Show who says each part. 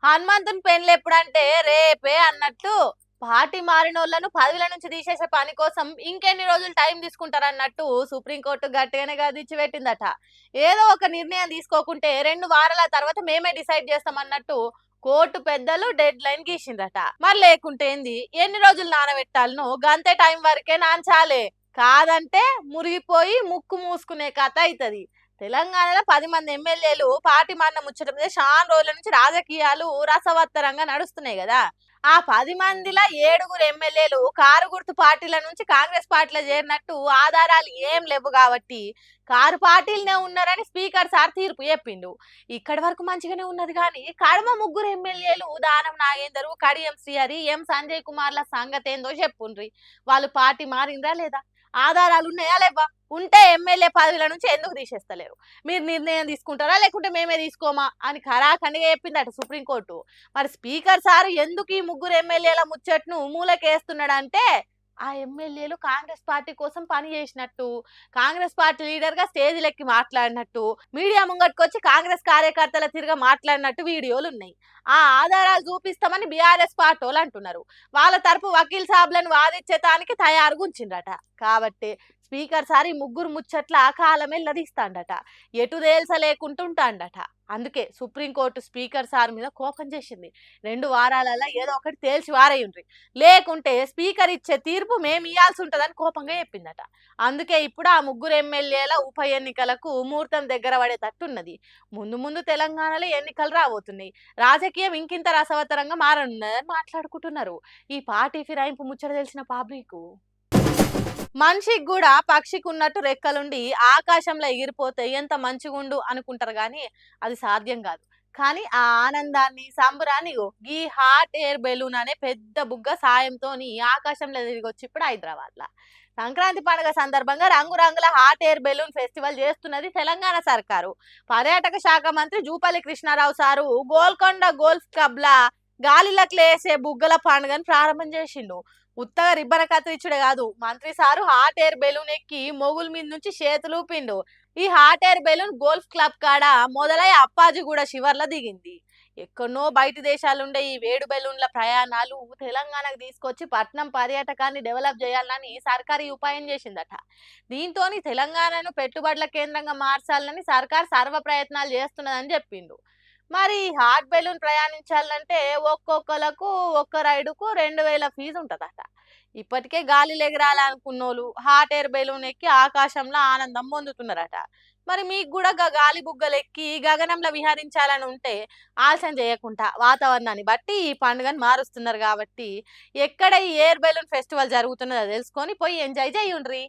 Speaker 1: హనుమంతుని పెళ్లి ఎప్పుడంటే రేపే అన్నట్టు పార్టీ మారినోళ్లను పదవుల నుంచి తీసేసే పని కోసం ఇంకెన్ని రోజులు టైం తీసుకుంటారన్నట్టు సుప్రీంకోర్టు గట్టిగానే గదిచ్చి పెట్టిందట. ఏదో ఒక నిర్ణయం తీసుకోకుంటే 2 వారాల తర్వాత మేమే డిసైడ్ చేస్తామన్నట్టు కోర్టు పెద్దలు డెడ్ లైన్ గీసిందట. మరి లేకుంటే ఏంది, ఎన్ని రోజులు నానబెట్టాలను గంతే టైం వరకే నాంచాలే. కాదంటే మురిగిపోయి ముక్కు మూసుకునే కథ అవుతుంది. తెలంగాణలో 10 మంది ఎమ్మెల్యేలు పార్టీ మారిన ముచ్చట మీద చాలా రోజుల నుంచి రాజకీయాలు రసవత్తరంగా నడుస్తున్నాయి కదా. ఆ 10 మందిలో 7 ఎమ్మెల్యేలు కారు గుర్తు పార్టీల నుంచి కాంగ్రెస్ పార్టీలో చేరినట్టు ఆధారాలు ఏం లేవు కాబట్టి కారు పార్టీలనే ఉన్నారని స్పీకర్ సార్ తీర్పు చెప్పిండు. ఇక్కడి వరకు మంచిగానే ఉన్నది కానీ కడమ 3 ఎమ్మెల్యేలు దానం నాగేందర్, కడియం శ్రీహరి, ఎం సంజయ్ కుమార్ల సంగతి ఏందో చెప్పుండ్రి. వాళ్ళు పార్టీ మారిందా లేదా, ఆధారాలు ఉన్నాయా లేవా, ఉంటే ఎమ్మెల్యే పదవుల నుంచి ఎందుకు తీసేస్తలేరు, మీరు నిర్ణయం తీసుకుంటారా లేకుంటే మేమే తీసుకోమా అని ఖరాఖండిగా చెప్పిందట సుప్రీంకోర్టు. మరి స్పీకర్ సార్ ఎందుకు ఈ 3 ఎమ్మెల్యేల ముచ్చట్ను మూలకేస్తున్నాడంటే ఆ ఎమ్మెల్యేలు కాంగ్రెస్ పార్టీ కోసం పని చేసినట్టు, కాంగ్రెస్ పార్టీ లీడర్ గా స్టేజ్ లెక్కి మాట్లాడినట్టు, మీడియా ముంగట్టుకొచ్చి కాంగ్రెస్ కార్యకర్తల తిరిగా మాట్లాడినట్టు వీడియోలు ఉన్నాయి. ఆ ఆధారాలు చూపిస్తామని బీఆర్ఎస్ పార్టీ వాళ్ళు అంటున్నారు. వాళ్ళ తరపు వకీల్ సాబ్లను వాదించేతానికి తయారుగా ఉంచిండ్రట. కాబట్టి స్పీకర్ సార్ ఈ 3 ముచ్చట్ల కాలమే లదిస్తాడట, ఎటు తేల్చలేకుంటుంటాడట. అందుకే సుప్రీంకోర్టు స్పీకర్ సార్ మీద కోపం చేసింది. 2 వారాలలో ఏదో ఒకటి తేల్చి వారేయుండ్రి, లేకుంటే స్పీకర్ ఇచ్చే తీర్పు మేము ఇవ్వాల్సి ఉంటుందని కోపంగా చెప్పిందట. అందుకే ఇప్పుడు ఆ 3 ఎమ్మెల్యేల ఉప ఎన్నికలకు ముహూర్తం దగ్గర పడేటట్టున్నది. ముందు ముందు తెలంగాణలో ఎన్నికలు రాబోతున్నాయి. రాజకీయం ఇంకింత రసవత్తరంగా మారనున్నదని మాట్లాడుకుంటున్నారు. ఈ పార్టీ ఫిరాయింపు ముచ్చట తెలిసిన పబ్లిక్ మనిషికి కూడా పక్షికి ఉన్నట్టు రెక్కలుండి ఆకాశంలో ఎగిరిపోతే ఎంత మంచిగుండు అనుకుంటారు కానీ అది సాధ్యం కాదు. కానీ ఆ ఆనందాన్ని సంబరాన్ని ఈ హాట్ ఎయిర్ బెలూన్ అనే పెద్ద బుగ్గ సాయంతో ఆకాశంలో తిరిగి వచ్చి ఇప్పుడు హైదరాబాద్ లా సంక్రాంతి పండుగ సందర్భంగా రంగురంగుల హాట్ ఎయిర్ బెలూన్ ఫెస్టివల్ చేస్తున్నది తెలంగాణ సర్కారు. పర్యాటక శాఖ మంత్రి Jupally Krishna Rao sir Golconda golf club లా గాలిలకు లేసే బుగ్గల పండుగను ప్రారంభం చేసిండు. ఉత్తగా రిబ్బన కత్తిరించుడే కాదు, మంత్రి సారు హాట్ ఎయిర్ బెలూన్ ఎక్కి మొగుల మీద నుంచి చేతులు ఊపిండు. ఈ hot air balloon golf club కాడ మొదలై అప్పాజిగూడ శివర్ల దిగింది. ఎక్కడనో బయట దేశాలుండే ఈ వేడు బెలూన్ల ప్రయాణాలు తెలంగాణకు తీసుకొచ్చి పట్నం పర్యాటకాన్ని డెవలప్ చేయాలని సర్కారు ఉపాయం చేసిందట. దీంతో తెలంగాణను పెట్టుబడుల కేంద్రంగా మార్చాలని సర్కార్ సర్వ ప్రయత్నాలు చేస్తున్నదని చెప్పిండు. మరి హాట్ బెలూన్ ప్రయాణించాలంటే ఒక్కొక్కలకు ఒక్క రైడుకు 2000 ఫీజు ఉంటదట. ఇప్పటికే గాలి ఎగరాలనుకున్నోళ్ళు హాట్ ఎయిర్ బెలూన్ ఎక్కి ఆకాశంలో ఆనందం పొందుతున్నారట. మరి మీకు కూడా గాలి బుగ్గలు ఎక్కి గగనంలో విహరించాలని ఉంటే ఆలస్యం చేయకుండా వాతావరణాన్ని బట్టి ఈ పండుగను మారుస్తున్నారు కాబట్టి ఎక్కడ ఈ ఎయిర్ బెలూన్ ఫెస్టివల్ జరుగుతున్నదో తెలుసుకొని పోయి ఎంజాయ్ చేయుండ్రి.